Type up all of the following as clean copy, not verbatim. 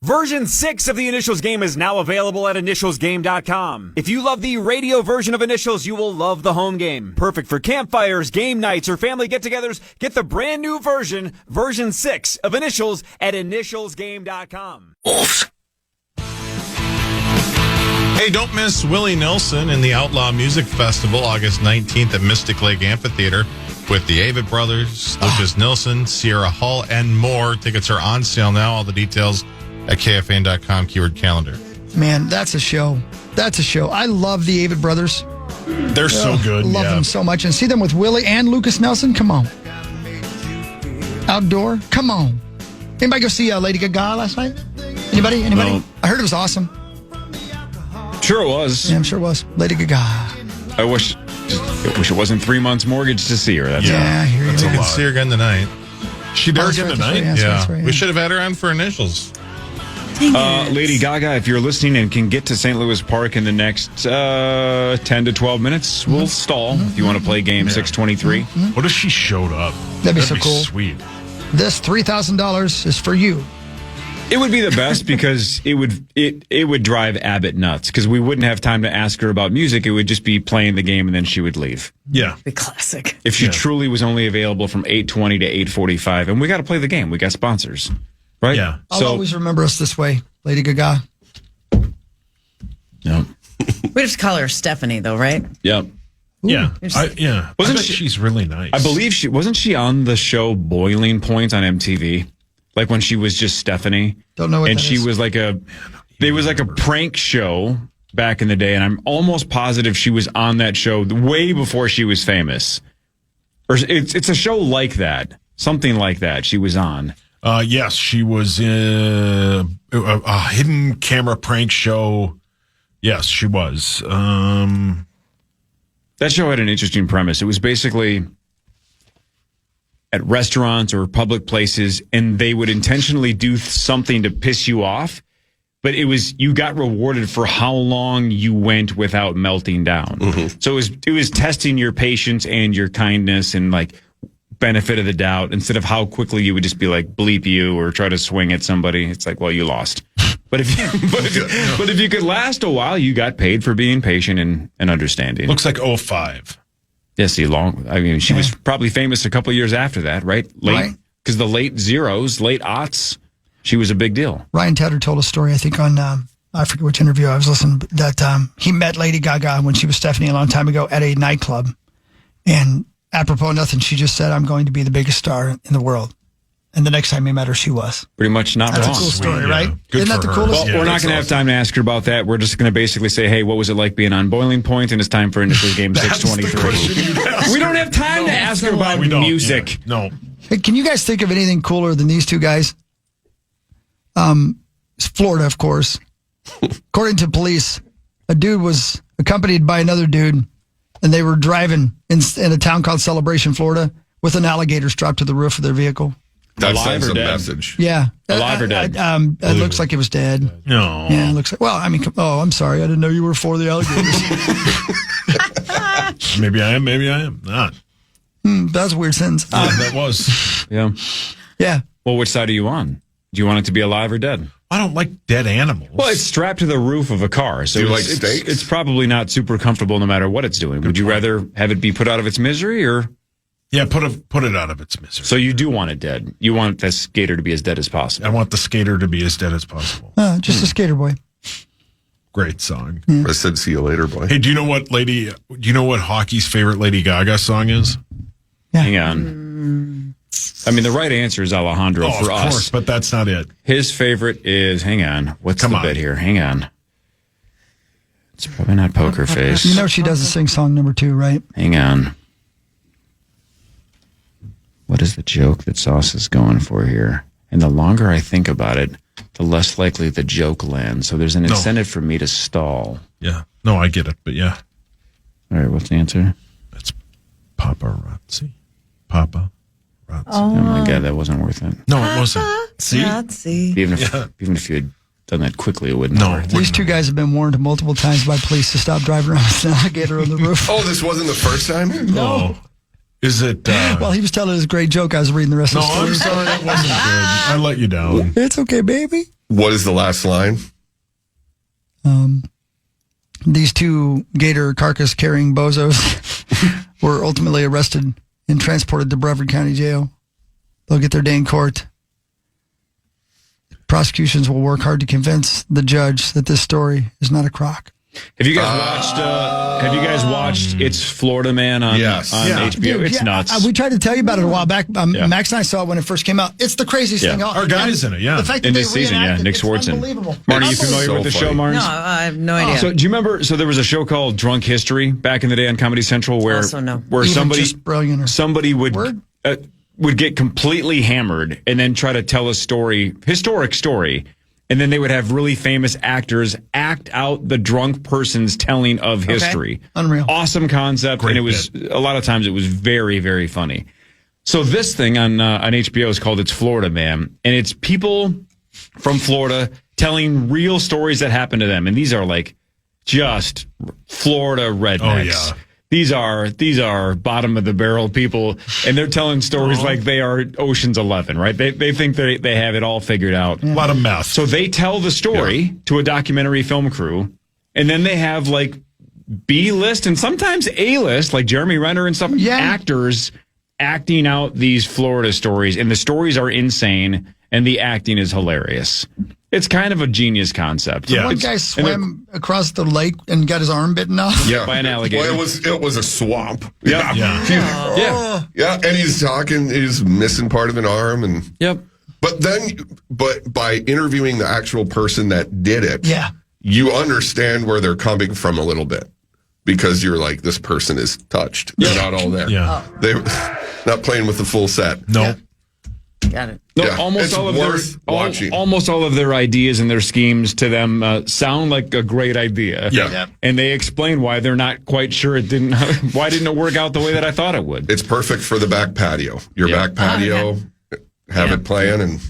Version 6 of the Initials game is now available at initialsgame.com. If you love the radio version of Initials, you will love the home game. Perfect for campfires, game nights, or family get-togethers. Get the brand new version, version 6 of Initials at initialsgame.com. Hey, don't miss Willie Nelson and the Outlaw Music Festival, August 19th at Mystic Lake Amphitheater with the Avett Brothers, Lucas Nilsson, Sierra Hull, and more. Tickets are on sale now. All the details at KFAN.com, keyword calendar. Man, that's a show. That's a show. I love the Avett Brothers. They're so good. Love them so much. And see them with Willie and Lucas Nelson? Come on. Outdoor? Come on. Anybody go see Lady Gaga last night? Anybody? No. I heard it was awesome. Sure it was. Yeah, I'm sure it was. Lady Gaga. I wish it wasn't 3 months mortgage to see her. That's Yeah, here you You go. can see her again tonight. She there again tonight? That's right, We should have had her on for Initials. Lady Gaga, if you're listening and can get to St. Louis Park in the next 10 to 12 minutes, we'll stall if you want to play game 623. What if she showed up? That'd be so cool. Sweet. This $3,000 is for you. It would be the best because it would drive Abbott nuts because we wouldn't have time to ask her about music. It would just be playing the game and then she would leave. Yeah. The classic. If she truly was only available from 8:20 to 8:45, and we got to play the game. We got sponsors, right? Yeah. I'll always remember us this way, Lady Gaga. Yep. We have to call her Stephanie, though, right? Yep. Yeah. Wasn't I bet she- she's really nice. I believe wasn't she on the show Boiling Point on MTV? Like when she was just Stephanie. Don't know what and that she is. was like there was like a prank show back in the day, and I'm almost positive she was on that show way before she was famous. Or it's a show like that. Something like that she was on. Yes, she was in a hidden camera prank show. Yes, she was. That show had an interesting premise. It was basically at restaurants or public places, and they would intentionally do something to piss you off, but you got rewarded for how long you went without melting down. Mm-hmm. So it was testing your patience and your kindness and like benefit of the doubt instead of how quickly you would just be like bleep you or try to swing at somebody. It's like, well, you lost. But if you could last a while, you got paid for being patient and understanding. Looks like 05. Yeah, see, she was probably famous a couple of years after that, right? Right. Because the late zeros, late aughts, she was a big deal. Ryan Tedder told a story, I think, on, I forget which interview I was listening, that he met Lady Gaga when she was Stephanie a long time ago at a nightclub. And apropos nothing, she just said, I'm going to be the biggest star in the world. And the next time he met her, she was. Pretty much not That's wrong. a cool story, yeah. right? Good Isn't that for the her. coolest? Well, we're not going to have time to ask her about that. We're just going to basically say, hey, what was it like being on Boiling Point? And it's time for Initials Game That's the 623. question you'd ask We don't have time to ask her about We don't. music. Yeah. No. Hey, can you guys think of anything cooler than these two guys? It's Florida, of course. According to police, a dude was accompanied by another dude, and they were driving in a town called Celebration, Florida, with an alligator strapped to the roof of their vehicle. That Alive sends or a dead? message. Yeah. Alive or dead? It looks like it was dead. No. Yeah, it looks like. Well, I mean, I'm sorry. I didn't know you were for the alligators. Maybe I am. Maybe I am not. That's a weird sentence. That was. Yeah. Yeah. Well, which side are you on? Do you want it to be alive or dead? I don't like dead animals. Well, it's strapped to the roof of a car, so Do you like it's steaks? probably not super comfortable no matter what it's doing. Would you rather have it be put out of its misery, or yeah, put it out of its misery. so you do want it dead? You want this gator to be as dead as I possible. want the skater to be as dead as possible. Just a skater boy. Great song. I said, see you later, boy. Hey, do you know what hockey's favorite Lady Gaga song is? Yeah. Hang on. I mean, the right answer is Alejandro Oh, for of us. course, but that's not it. His favorite is, hang on, what's Come the on. bit here? Hang on. It's probably not Poker Face. You know she doesn't sing song number 2, right? Hang on. What is the joke that Sauce is going for here? And the longer I think about it, the less likely the joke lands. So there's an incentive for me to stall. Yeah. No, I get it, but yeah. All right, what's the answer? It's paparazzi. Paparazzi. Oh my God, that wasn't worth it. No, it wasn't. See? Let's see. Even if you had done that quickly, it wouldn't No. have worked. These two guys have been warned multiple times by police to stop driving around with an alligator on the roof. Oh, this wasn't the first time? No. Is it? Well, he was telling his great joke. I was reading the rest No, of the story. I'm sorry. That wasn't good. I let you down. It's okay, baby. What is the last line? These two gator carcass carrying bozos were ultimately arrested and transported to Brevard County Jail. They'll get their day in court. Prosecutions will work hard to convince the judge that this story is not a crock. Have you guys watched It's Florida Man on HBO? Dude, it's nuts. We tried to tell you about it a while back. Max and I saw it when it first came out. It's the craziest thing. Our guy's in it, The fact that in they this season, reenacted Nick it's Swardson. unbelievable. Marty, you It's familiar so with the show, funny. Marnes? No, I have no idea. So do you remember? So there was a show called Drunk History back in the day on Comedy Central, where Also no. where Even somebody just brilliant. somebody would Word? would get completely hammered and then try to tell a historic story, and then they would have really famous actors act out the drunk person's telling of history. Unreal. Awesome concept, Great and it was a lot of times it was very, very funny. So this thing on HBO is called It's Florida Man, and it's people from Florida telling real stories that happened to them, and these are like just Florida rednecks. Oh, yeah. These are bottom of the barrel people, and they're telling stories like they are Ocean's 11, right? They think they have it all figured out. A lot of mess. So they tell the story to a documentary film crew, and then they have like B-list and sometimes A-list, like Jeremy Renner and stuff, actors acting out these Florida stories, and the stories are insane, and the acting is hilarious. It's kind of a genius concept. Yeah. One guy swam across the lake and got his arm bitten off. Yeah, by an alligator. Well, it was a swamp. Yeah. Yeah. Yeah. And he's missing part of an arm, and Yep. but by interviewing the actual person that did it, you understand where they're coming from a little bit, because you're like, this person is touched. They're not all there. Yeah. They not playing with the full set. No. Got it. No, Yeah, almost it's all of worth watching. almost all of their ideas and their schemes to them sound like a great idea. Yeah. And they explain why they're not quite sure why didn't it work out the way that I thought it would. It's perfect for the back patio. Your back patio, have it playing, and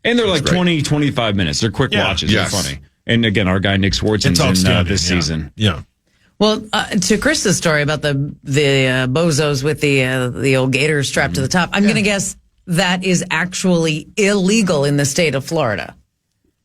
And they're like great. 20, 25 minutes. They're quick watches. Yes. They're funny. And again, our guy Nick It's Swardson's in outstanding. this season. Yeah. Well, to Chris's story about the bozos with the old gator strapped to the top, I'm going to guess that is actually illegal in the state of Florida.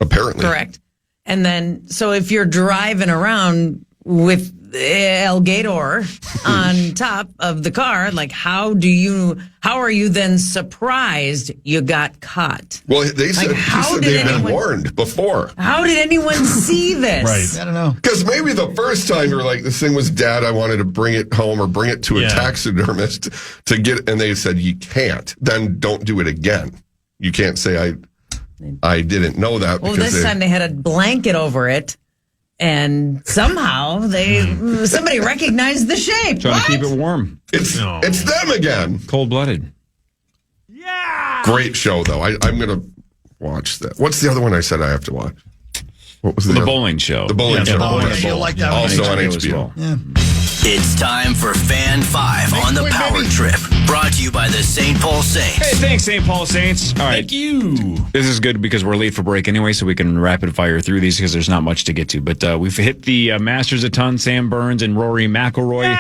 apparently. Correct. And then, so if you're driving around with El Gator on top of the car, like how are you then surprised you got caught? Well, they said, how did they've been anyone- warned before. How did anyone see this? Right. I don't know. Because maybe the first time you're like, this thing was dead, I wanted to bring it home or bring it to a taxidermist to get, and they said, you can't. Then don't do it again. You can't say, I didn't know that. Well, because this time they had a blanket over it, and somehow somebody recognized the shape. Trying to keep it warm. it's them again. Cold-blooded. Great show, though. I'm going to watch that. What's the other one I said I have to watch? What was The other- bowling show. The bowling show. You'll like that one. Also on as HBO. well. Yeah. It's time for Fan 5 on the Power Trip. Brought to you by the St. Paul Saints. Hey, thanks, St. Paul Saints. All right. Thank you. This is good because we're late for break anyway, so we can rapid fire through these because there's not much to get to. But we've hit the Masters a ton. Sam Burns and Rory McIlroy.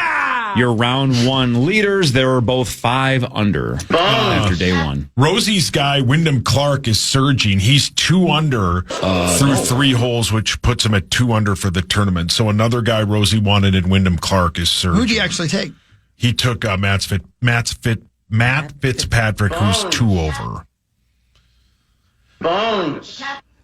Your round one leaders. They were both 5 under after day one. Rosie's guy, Wyndham Clark, is surging. He's 2 under through 3 holes, which puts him at 2 under for the tournament. So another guy Rosie wanted in Wyndham Clark is surging. Who'd you actually take? He took Matt Fitzpatrick, who's 2 over.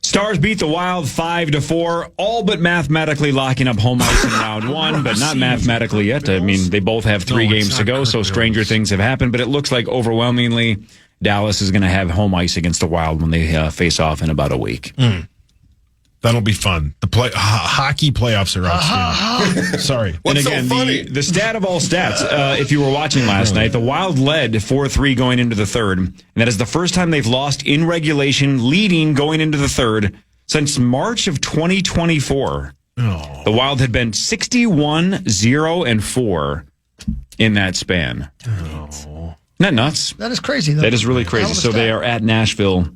Stars beat the Wild 5-4, all but mathematically locking up home ice in round one, but not mathematically yet. I mean, they both have 3 No, it's games to not go, so Kirk stranger Willis. things have happened. But it looks like overwhelmingly Dallas is going to have home ice against the Wild when they face off in about a week. That'll be fun. The hockey playoffs are outstanding. Sorry. What's And again, so funny? the stat of all stats, if you were watching last night, the Wild led 4-3 going into the third. And that is the first time they've lost in regulation, leading going into the third since March of 2024. Oh. The Wild had been 61-0-4 in that span. Isn't that nuts? That is crazy, though. That is really crazy. Hell of a So they stat. are at Nashville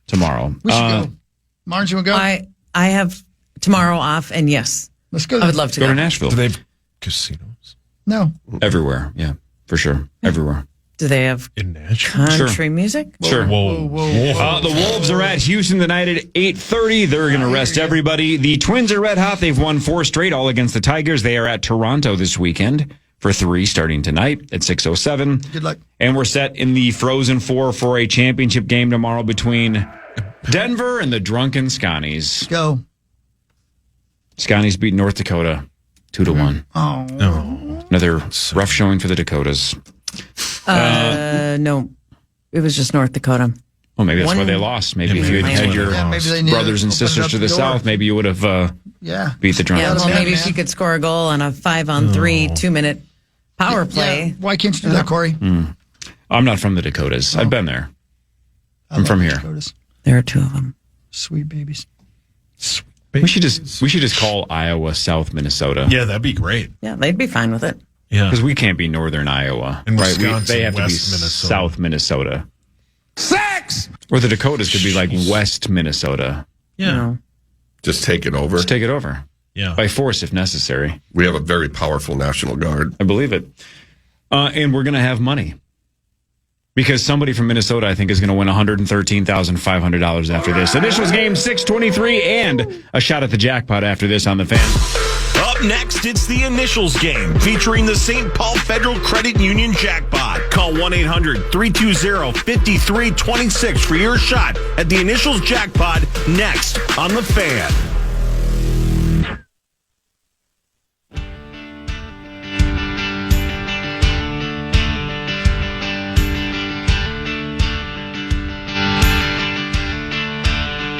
tomorrow. We should go. Marge, you want to go? I have tomorrow off, and yes, Let's go. I would love to Go go. to Nashville. Do they have casinos? No. Everywhere. Yeah, for sure. Everywhere. Do they have In Nashville? country music? Sure. Whoa. The Wolves are at Houston tonight at 8:30. They're going to rest everybody. The Twins are red hot. They've won 4 straight, all against the Tigers. They are at Toronto this weekend for 3 starting tonight at 6:07. Good luck. And we're set in the Frozen Four for a championship game tomorrow between Denver and the Drunken Scotties. Go. Scotties beat North Dakota 2-1. Oh. Another rough showing for the Dakotas. No, it was just North Dakota. Well, maybe that's why One- they lost. Maybe if you had had your maybe they needed brothers and to open sisters up to the door. south, maybe you would have Yeah. beat the Drunken Yeah, well, Yeah, maybe man. she could score a goal on a 5-on-3 2-minute power play. Yeah. Why can't you do that, Corey? I'm not from the Dakotas. I've been there. I I'm love from the here. Dakotas. There are 2 of them. Sweet babies. We should just call Iowa South Minnesota. Yeah, that'd be great. Yeah, they'd be fine with it. Yeah. Because we can't be northern Iowa. And right? Wisconsin, They have to be West Minnesota. South Minnesota. Sex! Or the Dakotas could be like West Minnesota. Yeah. You know. Just take it over. Just take it over. Yeah. By force if necessary. We have a very powerful National Guard. I believe it. And we're going to have money. Because somebody from Minnesota, I think, is going to win $113,500 after this. Initials game 623 and a shot at the jackpot after this on the Fan. Up next, it's the Initials game featuring the St. Paul Federal Credit Union jackpot. Call 1-800-320-5326 for your shot at the Initials jackpot next on the Fan.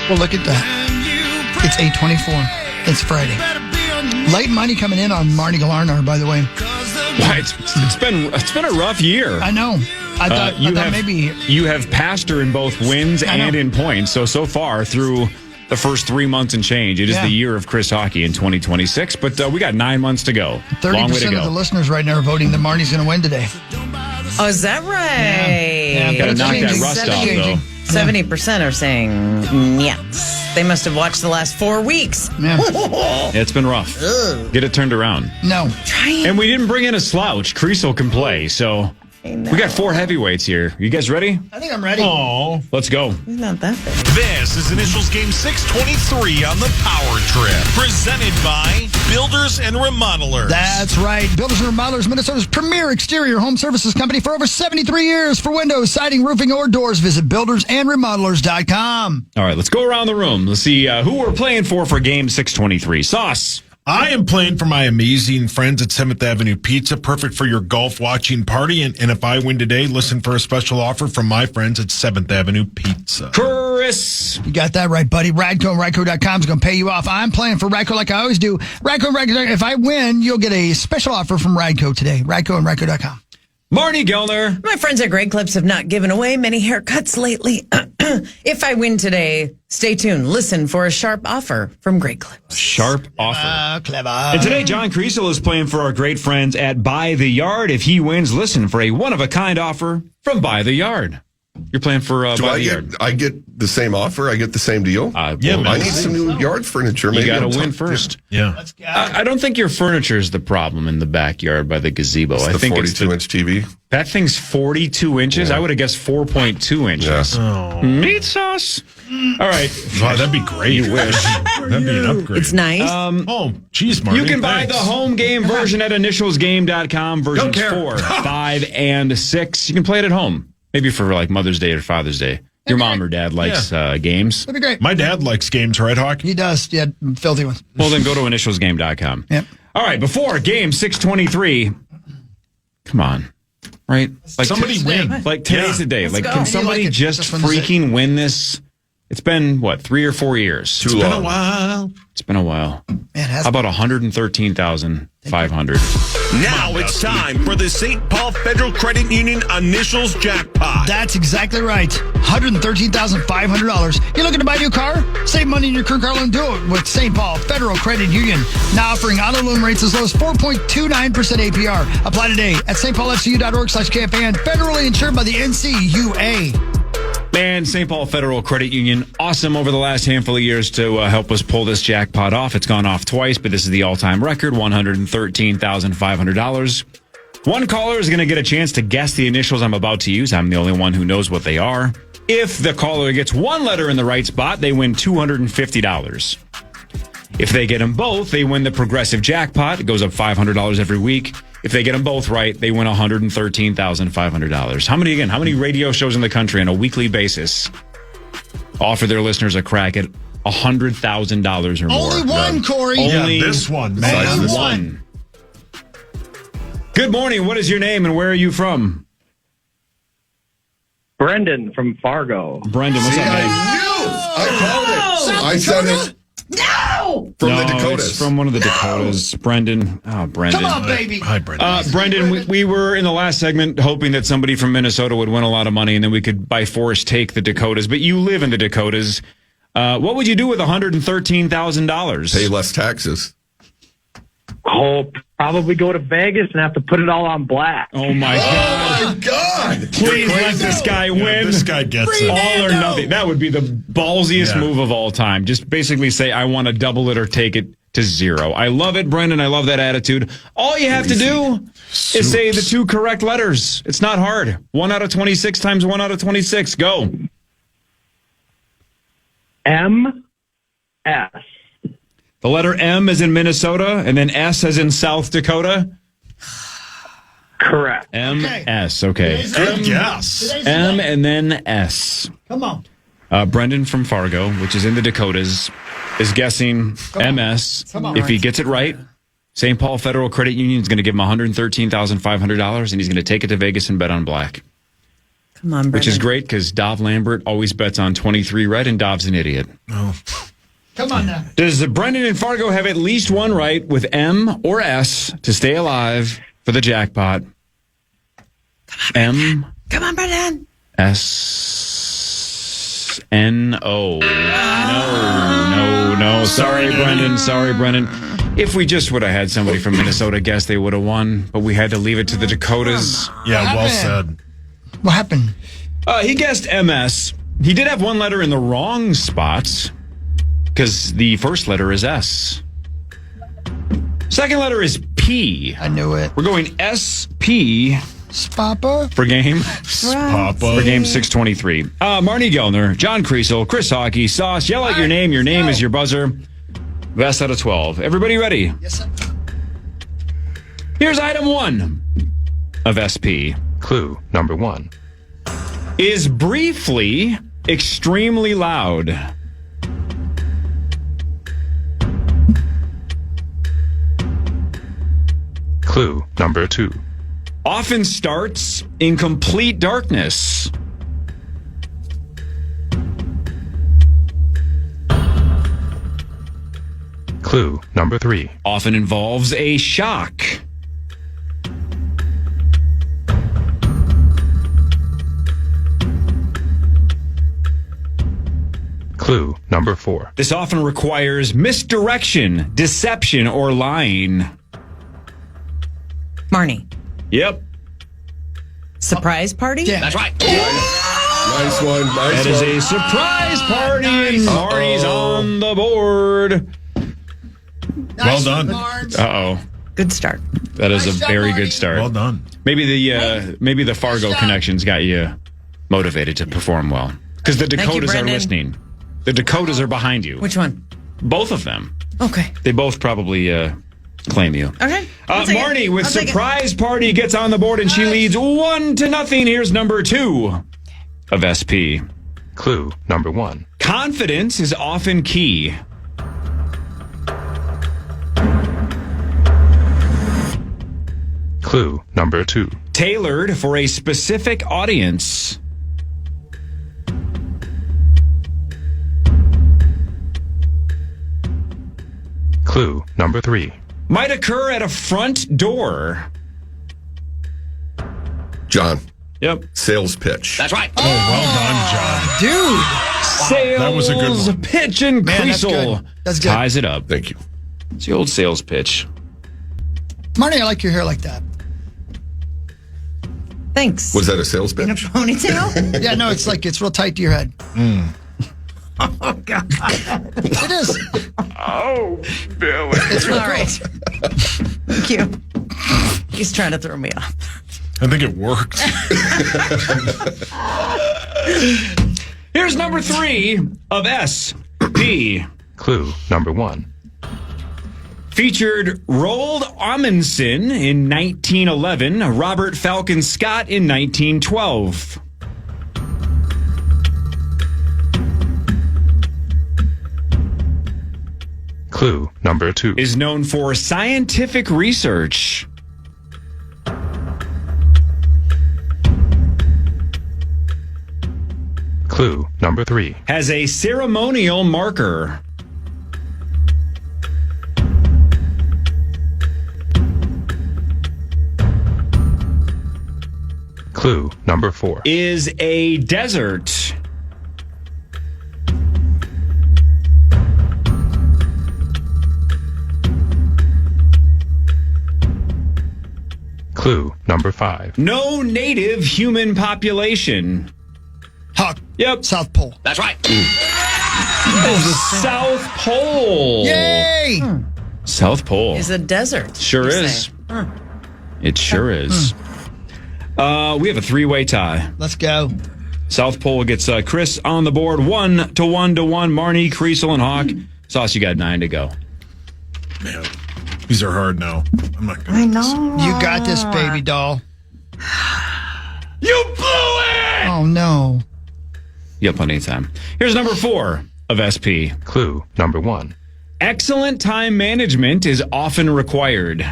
Well, look at that. It's 8:24. It's Friday. Light money coming in on Marty Galarnar, by the way. Why, it's been a rough year. I know. I thought maybe you have passed her in both wins I know. and in points. So far through the first 3 months and change, it is Yeah. the year of Chris Hockey in 2026. But we got 9 months to go. Long way to 30% of the go. listeners right now are voting that Marty's going to win today. Oh, is that right? Yeah, Gotta it's knock that changing. rust It's off, changing. though. 70% are saying yes. They must have watched the last 4 weeks. Yeah. It's been rough. Get it turned around. No. And we didn't bring in a slouch. Kriesel can play, so we got 4 heavyweights here. You guys ready? I think I'm ready. Oh. Let's go. He's not that big. This is Initials game 623 on the Power Trip. Presented by Builders and Remodelers. That's right. Builders and Remodelers, Minnesota's premier exterior home services company for over 73 years. For windows, siding, roofing, or doors, visit buildersandremodelers.com. All right, let's go around the room. Let's see who we're playing for game 623. Sauce. I am playing for my amazing friends at 7th Avenue Pizza, perfect for your golf watching party. And if I win today, listen for a special offer from my friends at 7th Avenue Pizza. Chris. You got that right, buddy. Radco and Radco.com is going to pay you off. I'm playing for Radco like I always do. Radco and Radco. If I win, you'll get a special offer from Radco today. Radco and Radco.com. Marty Gellner. My friends at Great Clips have not given away many haircuts lately. If I win today, stay tuned. Listen for a sharp offer from Great Clips. Sharp offer. Clever. And today, John Kriesel is playing for our great friends at Buy the Yard. If he wins, listen for a one-of-a-kind offer from Buy the Yard. You're playing for Do Buy I the get Yard. I get the same offer? I get the same deal? Yeah, man. I need some new yard furniture. You Maybe got to I'm win tough. first. Yeah. I don't think your furniture is the problem in the backyard by the gazebo. It's I the think it's 42-inch TV. that thing's 42 inches. I would have guessed 4.2 inches. Meat sauce. All right. Wow, that'd be great. You wish. That'd be an upgrade. It's nice. Oh, geez, Marty. You can buy thanks. the home game version at initialsgame.com, versions 4, 5, and 6. You can play it at home. Maybe for like Mother's Day or Father's Day. Your mom or dad likes games. That'd be great. My dad likes games, right, Hawk? He does. Yeah, filthy ones. Well, then go to initialsgame.com. Yep. All right, before game 623. Come on. Right? Like Somebody win. Like today's the day. Like, go. can How do you somebody like it? just Just win the freaking win this? It's been, what, 3 or 4 years? Too Been a long. while. It's been a while. Man, has How about 113,500? Now it's time for the St. Paul Federal Credit Union Initials jackpot. That's exactly right. $113,500. You're looking to buy a new car? Save money in your current car loan. Do it with St. Paul Federal Credit Union. Now offering auto loan rates as low as 4.29% APR. Apply today at stpaulfcu.org/KFAN. Federally insured by the NCUA. And St. Paul Federal Credit Union, awesome over the last handful of years to help us pull this jackpot off. It's gone off twice, but this is the all-time record, $113,500. One caller is going to get a chance to guess the initials I'm about to use. I'm the only one who knows what they are. If the caller gets one letter in the right spot, they win $250. If they get them both, they win the progressive jackpot. It goes up $500 every week. If they get them both right, they win $113,500. How many radio shows in the country on a weekly basis offer their listeners a crack at $100,000 or more? Only one, Corey. Only this one, man. Besides this one. Good morning. What is your name and where are you from? Brendan from Fargo. Brendan, what's up, man? I called it. I said it. No! From the No, Dakotas. it's from one of the Dakotas. Brendan. Oh, Brendan. Come on, baby. Hi, Brendan. Brendan, we were in the last segment hoping that somebody from Minnesota would win a lot of money and then we could by force take the Dakotas. But you live in the Dakotas. What would you do with $113,000? Pay less taxes. Oh, probably go to Vegas and have to put it all on black. Oh, my God. Oh, my God. Please let this guy win. This guy gets it. All or nothing. That would be the ballsiest move of all time. Just basically say, I want to double it or take it to zero. I love it, Brendan. I love that attitude. All you have to do is say the two correct letters. It's not hard. 1 out of 26 times 1 out of 26. Go. M-S. The letter M is in Minnesota, and then S as in South Dakota. Correct. M-S. Okay. Good guess. M and then S. Come on. Brendan from Fargo, which is in the Dakotas, is guessing MS. If he gets it right, St. Paul Federal Credit Union is going to give him $113,500, and he's going to take it to Vegas and bet on black. Come on, Brendan. Which is great because Dov Lambert always bets on 23 red, and Dov's an idiot. Come on now. Does Brendan in Fargo have at least one right with M or S to stay alive for the jackpot? M. Come on, Brendan. S-N-O. No. Sorry, Brendan. If we just would have had somebody from Minnesota guess, they would have won, but we had to leave it to the Dakotas. Yeah, well said. What happened? He guessed MS. He did have one letter in the wrong spot because the first letter is S. Second letter is P. I knew it. We're going S-P Spappa. for game. Papa. For game 623. Marnie Gellner, John Kriesel, Chris Hockey, Sauce, yell out your name. Your name is your buzzer. Best out of 12. Everybody ready? Yes, sir. Here's item 1 of SP. Clue number 1. Is briefly extremely loud. Clue number 2. Often starts in complete darkness. Clue number 3. Often involves a shock. Clue number 4. This often requires misdirection, deception, or lying. Marnie. Yep. Surprise party? Yeah. That's right. Nice one. That is a surprise party, and Marty's on the board. Well done. Uh-oh. Good start. That is a very good start. Well done. Maybe the Fargo connections got you motivated to perform well. Because the you, Dakotas are Brendan. listening. The Dakotas are behind you. Which one? Both of them. Okay. They both probably claim you. Okay. I'll take it. Marnie with I'll take it. surprise party gets on the board and she leads 1-0. Here's number 2 of SP. Clue number 1. Confidence is often key. Clue number 2. Tailored for a specific audience. Clue number 3. Might occur at a front door. John, Yep. sales pitch. That's right. Oh, well done, John. Dude. Sales That was a good one. pitch, and Man, that's Kriesel good. That's good. ties it up. Thank you. It's the old sales pitch. Marnie, I like your hair like that. Thanks. Was that a sales In a pitch? ponytail? Yeah, no, it's like it's real tight to your head. Oh, God. It is. Oh, Billy. It's real All cool. right. Thank you. He's trying to throw me off. I think it worked. Here's number 3 of SP. Clue number 1. Featured Roald Amundsen in 1911, Robert Falcon Scott in 1912. Clue number 2. Is known for scientific research. Clue number 3. Has a ceremonial marker. Clue number 4. Is a desert. Clue number 5. No native human population. Huck. Yep. South Pole. That's right. The South Pole. Yay! South Pole. Is a desert. Sure you is. say. Huh. It sure is. We have a 3-way tie. Let's go. South Pole gets Chris on the board, 1-1 to 1. Marnie, Kriesel, and Hawk. Sauce, you got 9 to go. Man, these are hard now. I'm not gonna. I know. You got this, baby doll. You blew it! Oh, no. You have plenty of time. Here's number 4 of SP. Clue number 1. Excellent time management is often required.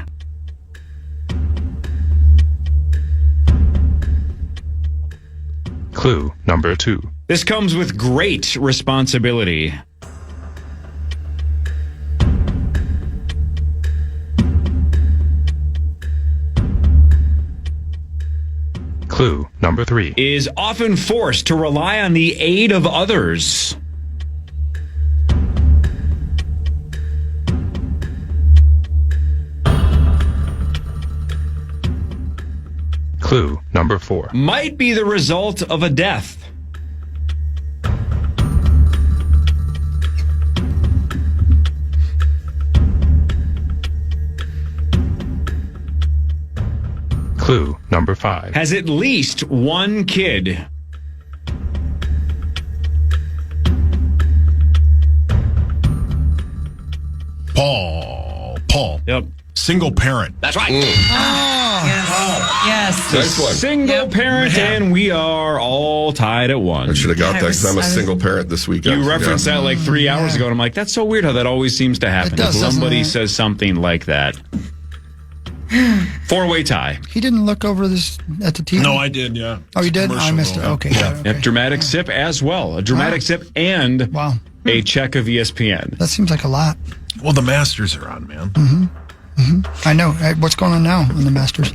Clue number 2. This comes with great responsibility. Clue number 3. Is often forced to rely on the aid of others. Clue number 4. Might be the result of a death. Clue number 5. Has at least one kid. Paul. Yep. Single parent. That's right. Yes. Nice one. Single parent, and we are all tied at 1. I should have got that because I'm a I was- single parent this weekend. You referenced that like 3 hours ago, and I'm like, that's so weird how that always seems to happen. It does, If doesn't somebody it? says something like that. 4-way tie. He didn't look over this at the TV? No, I did, yeah. Oh, you did? Commercial I missed it. though. Okay. Yeah. Okay. Yep, dramatic sip as well. A dramatic sip and Wow. a check of ESPN. That seems like a lot. Well, the Masters are on, man. I know. What's going on now in the Masters?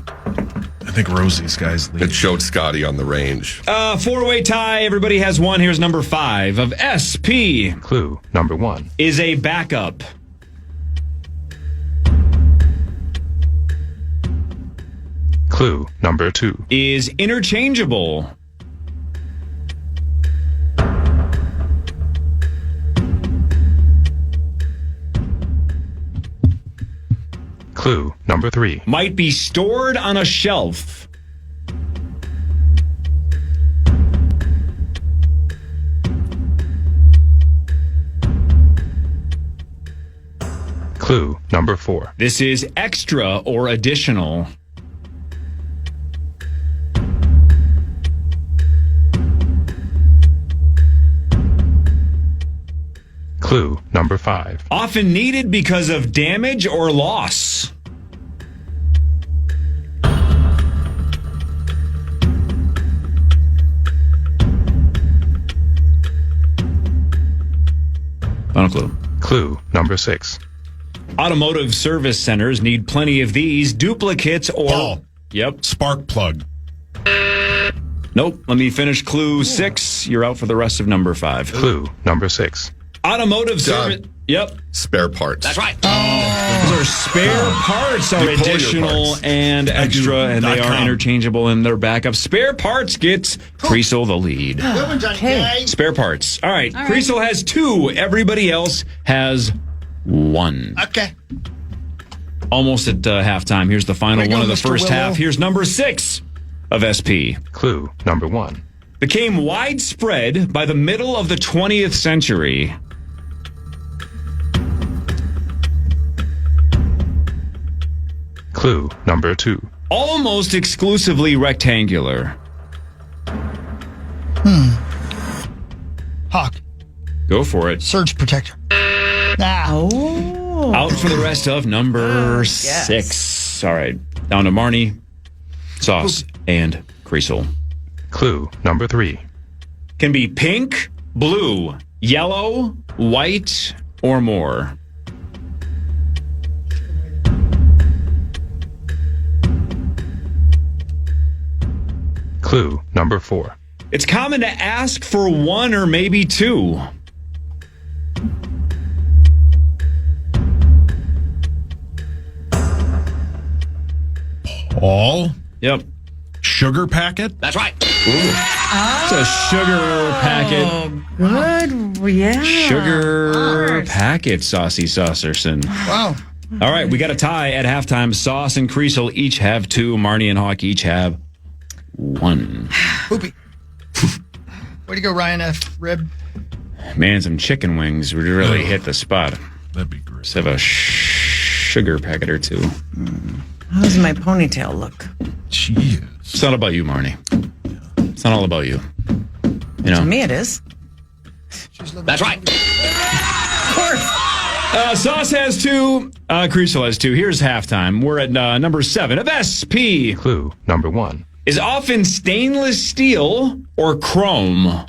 I think Rosie's guys lead. It showed Scotty on the range. 4-way tie. Everybody has 1. Here's number 5 of SP. Clue number 1. Is a backup. Clue number 2. Is interchangeable. Clue number 3. Might be stored on a shelf. Clue number 4. This is extra or additional. Clue number 5. Often needed because of damage or loss. Final clue. Clue number 6. Automotive service centers need plenty of these duplicates or... Paul. Yep. Spark plug. Nope. Let me finish clue 6. You're out for the rest of number 5. Clue number 6. Automotive service... Yep. Spare parts. That's right. Those are spare parts are You pull your additional parts. and extra, and they are .com. interchangeable in their backup. Spare parts gets Kriesel the lead. Spare parts. All right. Kriesel has 2. Everybody else has 1. Okay. Almost at halftime. Here's the final Way to one go, of the Mr. first Willow. half. Here's number 6 of SP. Clue number 1. Became widespread by the middle of the 20th century. Clue number 2. Almost exclusively rectangular. Hawk. Go for it. Surge protector. Oh. Out for the rest of number 6. All right. Down to Marnie, Sauce, and Kriesel. Clue number 3. Can be pink, blue, yellow, white, or more. Clue number 4. It's common to ask for 1 or maybe 2. Paul? Yep. Sugar packet? That's right. It's a sugar packet. Good. Yeah. Sugar packet, Saucy Saucerson. Wow. All right, we got a tie at halftime. Sauce and Kriesel each have 2. Marnie and Hawk each have 1. Poopy. Way to go, Ryan F. Rib. Man, some chicken wings would really hit the spot. That'd be great. Let's have a sugar packet or 2. How does my ponytail look? Jeez. It's not about you, Marnie. It's not all about you. You know. To me, it is. That's right. Of course. Sauce has 2. Kriesel has 2. Here's halftime. We're at number 7 of SP. Clue number 1. Is often stainless steel or chrome.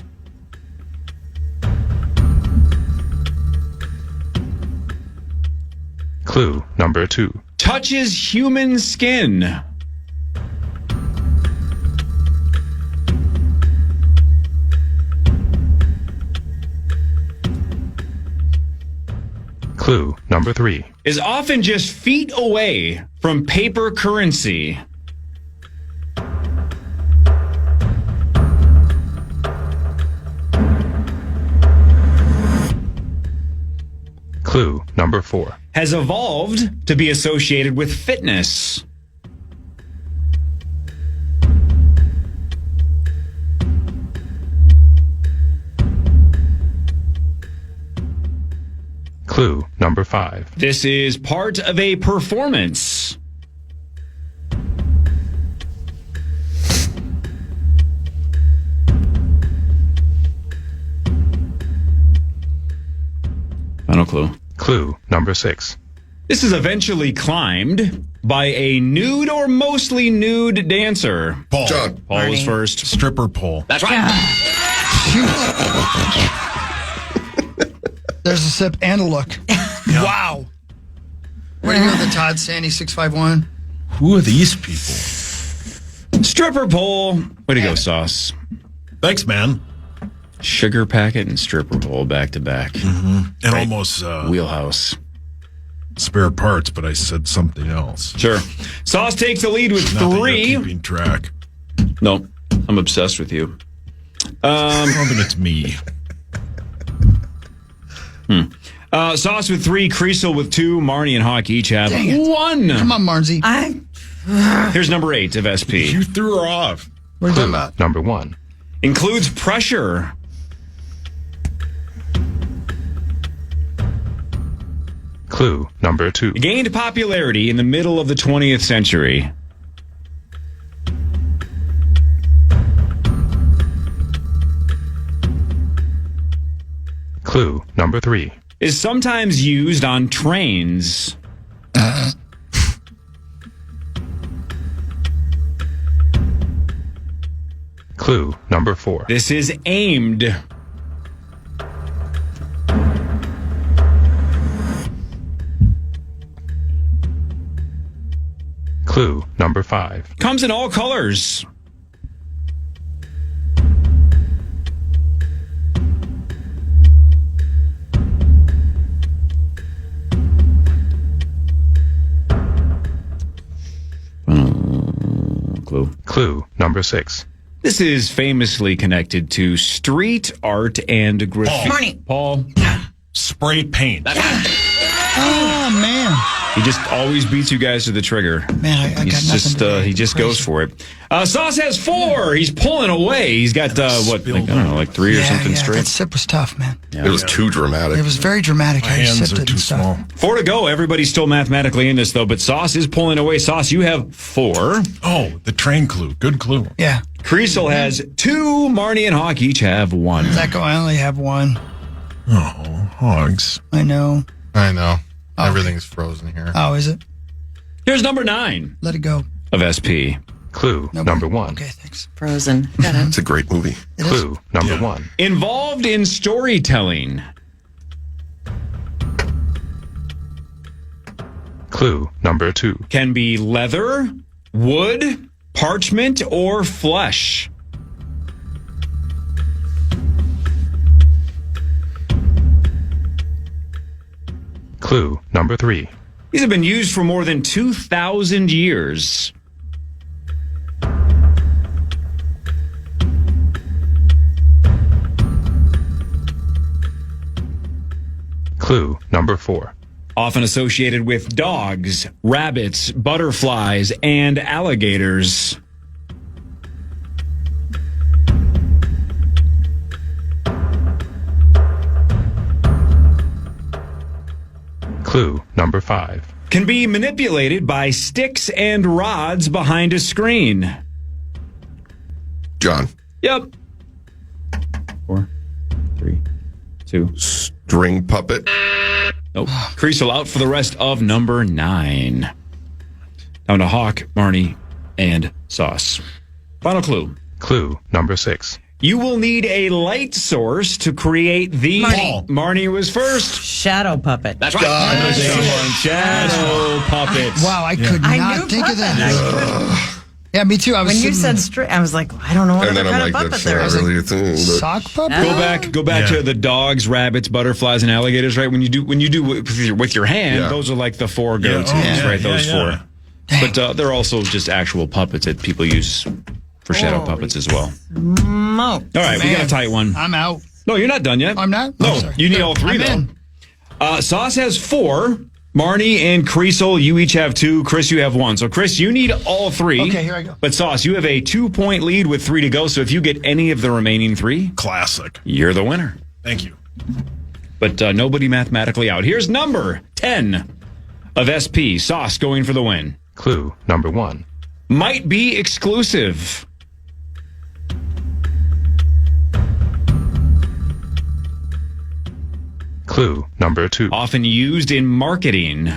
Clue number 2. Touches human skin. Clue number 3. Is often just feet away from paper currency. Clue number 4. Has evolved to be associated with fitness. Clue number 5. This is part of a performance. Final clue. Clue number 6. This is eventually climbed by a nude or mostly nude dancer. Paul. John. Paul was first. Stripper pole. That's right. There's a sip and a look. Wow. Way to go, the Todd Sandy 651. Who are these people? Stripper pole. Way to go, Sauce. Thanks, man. Sugar packet and stripper pole back to back. And almost Wheelhouse. spare parts, but I said something else. Sure. Sauce takes the lead with Not that you're 3. keeping track. No, I'm obsessed with you. Robin, it's me. Sauce with 3, Kriesel with 2, Marnie and Hawk each have Dang it. 1. Come on, Marnsey. Here's number 8 of SP. You threw her off. What are you talking about? Number 1. Includes pressure. Clue number 2. Gained popularity in the middle of the 20th century. Clue number 3. Is sometimes used on trains. Clue number 4. This is aimed. Clue number 5. Comes in all colors. Clue. Clue number 6. This is famously connected to street art and graffiti. Marnie. Paul. Spray paint. Oh, man. He just always beats you guys to the trigger. Man, I got nothing today. He just goes for it. Sauce has 4. He's pulling away. He's got like 3 or something That straight. sip was tough, man. It was too dramatic. It was very dramatic. My how you hands sipped are it too and stuff. small. 4 to go. Everybody's still mathematically in this, though, but Sauce is pulling away. Sauce, you have 4. Oh, the train clue. Good clue. Yeah. Kriesel has 2. Marnie and Hawk each have 1. Zacko, I only have 1. Oh, hogs. I know. I know. Everything's frozen here. Oh, is it? Here's number 9 Let it go. of SP. Clue number 1. Okay, thanks. Frozen. Got it. It's a great movie. Clue number 1. Involved in storytelling. Clue number 2. Can be leather, wood, parchment, or flesh. Clue number 3. These have been used for more than 2,000 years. Clue number 4. Often associated with dogs, rabbits, butterflies, and alligators. Clue number 5. Can be manipulated by sticks and rods behind a screen. John. Yep. 4, 3, 2. String puppet. Nope. Kriesel out for the rest of number 9. Down to Hawk, Marnie, and Sauce. Final clue. Clue number 6. You will need a light source to create the... Marnie was first. Shadow puppet. That's right. Shadow puppet. Wow, I could I not knew think of puppet. that. Yeah, me too. I was When you sitting- said string, I was like, I don't know what And other then I'm kind like, of puppet that's there not is. really a thing. But sock puppet. Go back to the dogs, rabbits, butterflies, and alligators. Right? When you do with your hand, Yeah. those are like the 4 go-tos, Yeah. right? Those Yeah. 4. But they're also just actual puppets that people use for shadow puppets as well. Smoke. All right, we got a tight one. I'm out. No, you're not done yet. I'm not? No, Oh, sorry. you need all 3 I'm though. in. Sauce has 4. Marnie and Kriesel, you each have 2. Chris, you have 1. So, Chris, you need all 3. Okay, here I go. But, Sauce, you have a 2-point lead with 3 to go. So, if you get any of the remaining 3, Classic. you're the winner. Thank you. But nobody mathematically out. Here's number 10 of SP. Sauce going for the win. Clue number 1. Might be exclusive. Clue number 2. Often used in marketing.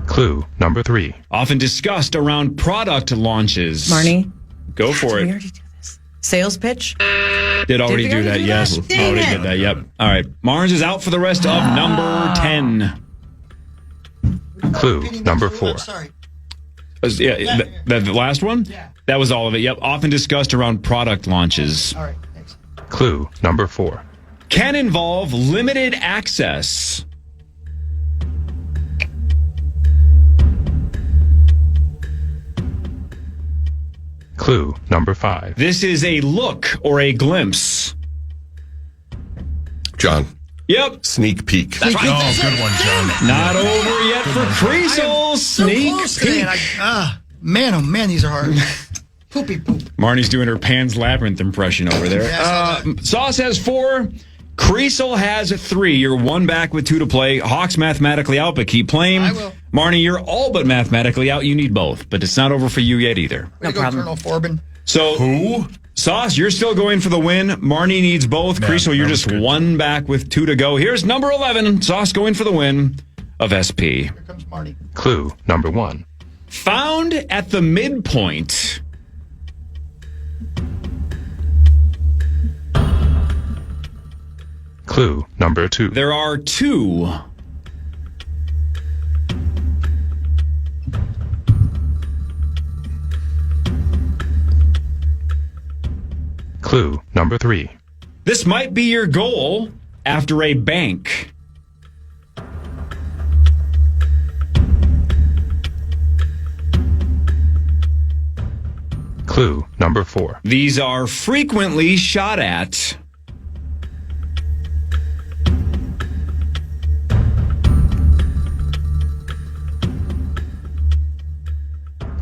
Clue number 3. Often discussed around product launches. Marnie, Go for did we it. already do this? Sales pitch? Did already we do already that, do yes. that? Dang Already it. did that, yep. All right. Mars is out for the rest of number 10. Clue number 4. Sorry. Yeah, the last one? Yeah. That was all of it. Yep. Often discussed around product launches. All right, thanks. Clue number 4. Can involve limited access. Clue number 5. This is a look or a glimpse. John. Yep. Sneak peek. Oh, good one, John. Not over yet for Kriesel. Sneak peek. Man, oh man, these are hard. Poopy poop. Marnie's doing her Pan's Labyrinth impression over there. Sauce has 4. Kriesel has 3. You're 1 back with 2 to play. Hawk's mathematically out, but keep playing. I will. Marnie, you're all but mathematically out. You need both, but it's not over for you yet either. No problem. Colonel Forbin. So, Who? Sauce, you're still going for the win. Marnie needs both. Man, Kriesel, you're that was just good. 1 back with 2 to go. Here's number 11. Sauce going for the win of SP. Here comes Marty. Clue number 1. Found at the midpoint. Clue number 2. There are 2. Clue number 3. This might be your goal after a bank. Clue number 4. These are frequently shot at.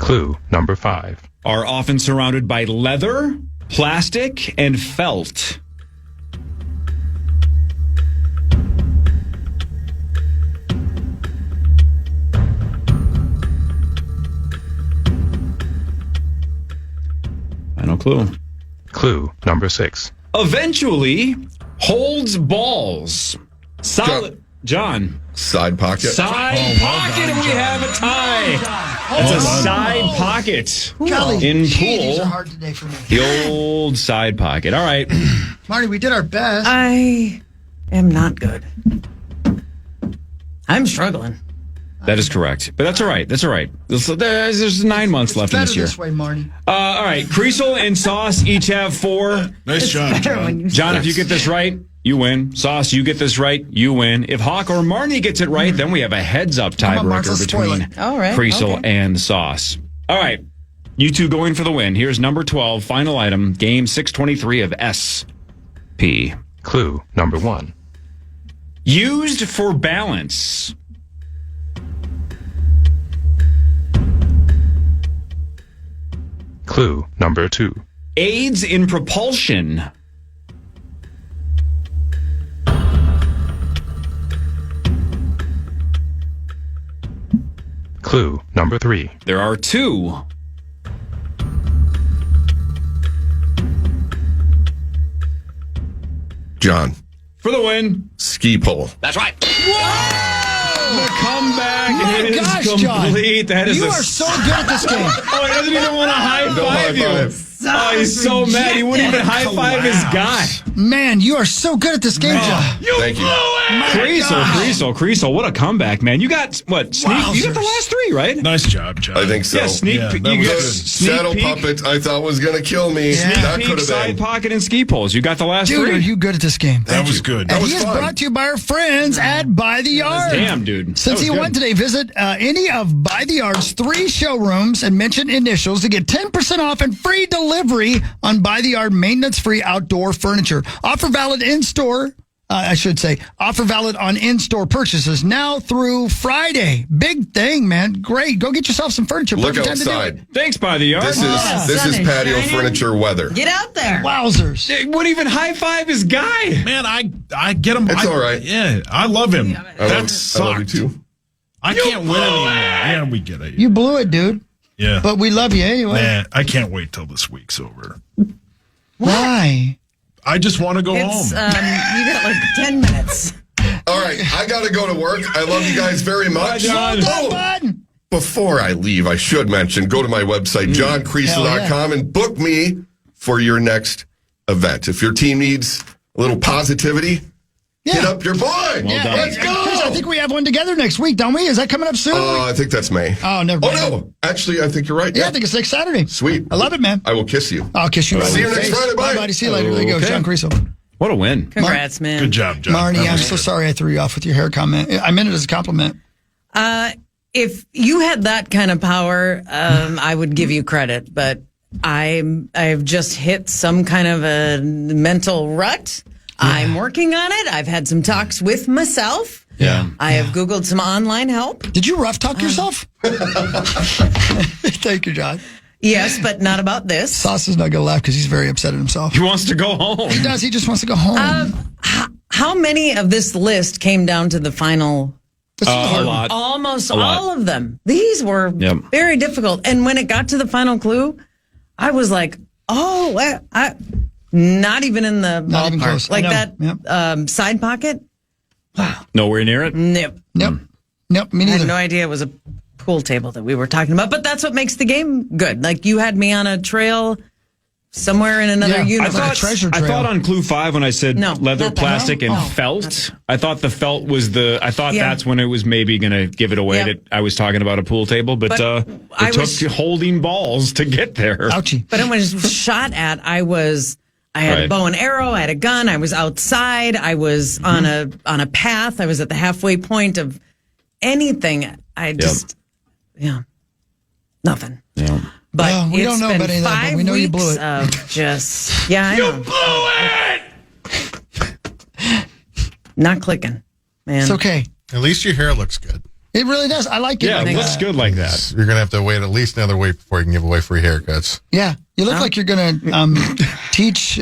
Clue number 5. Are often surrounded by leather, plastic, and felt. Final clue. Clue number 6. Eventually holds balls. Solid. John. Side pocket. Side pocket, and we have a tie. It's a side pocket Golly, in gee, these pool. are hard today for me. The old side pocket. All right. Marty, we did our best. I am not good. I'm struggling. That is correct. But that's all right. That's all right. There's 9 months left in Better this year. this way, Marty. All right. Kriesel and Sauce each have 4. Nice job, John. John, if you get this right, you win. Sauce, you get this right, you win. If Hawk or Marnie gets it right, then we have a heads-up tiebreaker between All right, Kriesel okay. and Sauce. All right. You two going for the win. Here's number 12, final item, game 623 of SP. Clue number 1. Used for balance. Clue number 2. Aids in propulsion. Clue number 3. There are 2. John. For the win. Ski pole. That's right. The comeback My is gosh, complete. John. That is You are so good at this game. Oh, he doesn't even want to high No high five you. five. Oh, he's so mad. He wouldn't even high five his guy. Man, you are so good at this game, John. Thank you. Kriesel, what a comeback, man. You got, what, sneak? You got the last 3, right? Nice job, John. I think so. Yeah, sneak Yeah, peek. that You was got good. sneak Shadow peek. puppet, I thought was going to kill me. That Peek, could have side been. pocket, and ski poles. You got the last Dude, 3. are you good at this game? That was good. And was he is fun. brought to you by our friends at By the Yard. Damn, dude. Since he won today, visit any of By the Yard's 3 showrooms and mention initials to get 10% off and free delivery on By the Yard maintenance-free outdoor furniture. Offer valid in-store. Offer valid on in-store purchases now through Friday. Big thing, man. Great. Go get yourself some furniture. Look Perfect time to do outside. it. Thanks, By the Yard. This is sun is patio shining. furniture weather. Get out there. Wowzers. He wouldn't even high five his guy. Man, I get him. It's all right. Yeah, I love him. I That love sucked. you too. I can't win anymore. Yeah, we get it. You blew it, dude. Yeah. But we love you anyway. Man, I can't wait till this week's over. Why? I just want to go It's home. you got like 10 minutes. All right, I got to go to work. I love you guys very much. John. Well Oh, done, before I leave, I should mention, go to my website, johnkriesel.com, and book me for your next event. If your team needs a little positivity, hit up your boy. Yeah, Let's hey, go. Chris, I think we have one together next week, don't we? Is that coming up soon? I think that's May. Oh, never Oh, mind. no. Actually, I think you're right. Yeah, I think it's next Saturday. Sweet. I love it, man. I will kiss you. I'll kiss you. See you next Friday. Bye. Bye, buddy. See you later. There you go, Okay. John Kriesel. What a win. Congrats, man. Good job, John. Marnie, That I'm was so good. sorry I threw you off with your hair comment. I meant it as a compliment. If you had that kind of power, I would give you credit, but I've just hit some kind of a mental rut. I'm working on it. I've had some talks with myself. Yeah. I have Googled some online help. Did you rough talk yourself? Thank you, John. Yes, but not about this. Sauce is not going to laugh because he's very upset at himself. He wants to go home. He does. He just wants to go home. How many of this list came down to the final? This is A hard. lot. Almost lot. all of them. These were Yep. very difficult. And when it got to the final clue, I was like, oh, not even in the Not even ballpark. close. I Like know. that Yep. side pocket? Nowhere near it. Nope. Nope. Nope. Me I neither. had no idea it was a pool table that we were talking about. But that's what makes the game good. Like you had me on a trail somewhere in another Yeah. universe. Like a treasure I trail. thought on clue 5 when I said No, leather, not that. plastic, and Oh. felt. I thought the felt was Yeah. that's when it was maybe going to give it away Yep. that I was talking about a pool table, but But I it took was- holding balls to get there. Ouchie. But it was shot at. I had a Right. bow and arrow. I had a gun. I was outside. I was on a path. I was at the halfway point of anything. I just, nothing. Yeah. But Well, we it's don't know been about any of that, but 5 we know you blew weeks it. of just, I know. Not clicking, man. It's okay. At least your hair looks good. It really does. I like it. Yeah, like it looks that. good like that. You're going to have to wait at least another week before you can give away free haircuts. Yeah, you look like you're going to teach.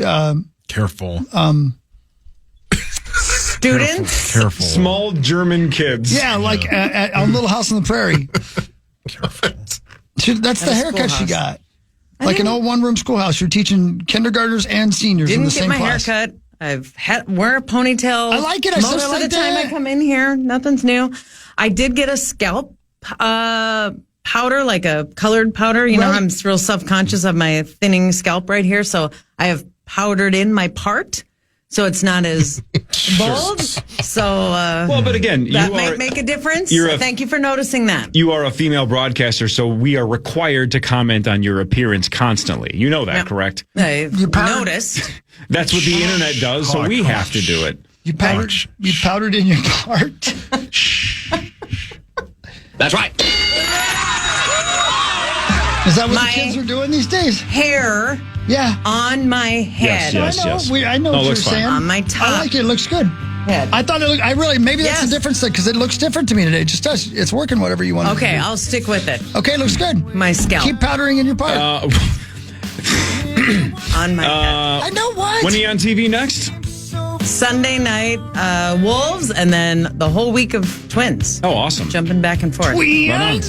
Careful. Students? Careful. Small German kids. Yeah, like on Little House on the Prairie. That's the haircut she got. Like an old one-room schoolhouse. You're teaching kindergartners and seniors in the Didn't get same my class. haircut. I've wear a ponytail. I like it. I Most said I of like the time that. I come in here, nothing's new. I did get a scalp powder, like a colored powder. You know, Right. I'm real self-conscious of my thinning scalp right here, so I have powdered in my part, so it's not as bald. So, Well, but again, that you might are make a difference. you're a- Thank you for noticing that. you are a female broadcaster, so we are required to comment on your appearance constantly. You know that, Yep. correct? I powdered- noticed. That's what the internet does, so we have to do it. You powdered in your part. That's right. Is that what My the kids are doing these days? Hair Yeah. on my head. Yes, I know. yes. I know No, it what you're looks fine. saying. On my top. I like it. It looks good. Head. I thought it looked, maybe that's Yes. the difference because it looks different to me today. It just does. It's working whatever you want. Okay, to do. I'll stick with it. Okay, it looks good. My scalp. Keep powdering in your part. On my head. I know what. When are you on TV next? Sunday night, Wolves, and then the whole week of Twins. Oh, awesome. Jumping back and forth. Right on.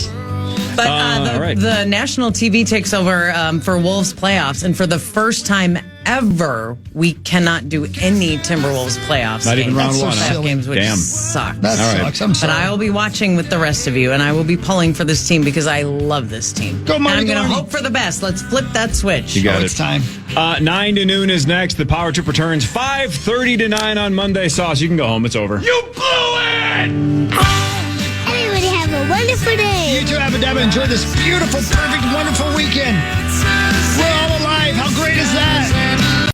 But all right. the national TV takes over for Wolves playoffs, and for the first time ever, we cannot do any Timberwolves playoffs. Not even games. round That's so one, huh? silly. Games, which Damn. sucks. That All right. sucks. I'm But sorry. I will be watching with the rest of you, and I will be pulling for this team because I love this team. Go, Marty, and I'm go, going to Marty. hope for the best. Let's flip that switch. You got Oh, it. it's time. 9 to noon is next. The Power Trip returns 5:30 to 9 on Monday. Sauce, you can go home. It's over. You blew it! Everybody have a wonderful day. You too, Abadabba. Enjoy this beautiful, perfect, wonderful weekend. We're all alive. How great is that?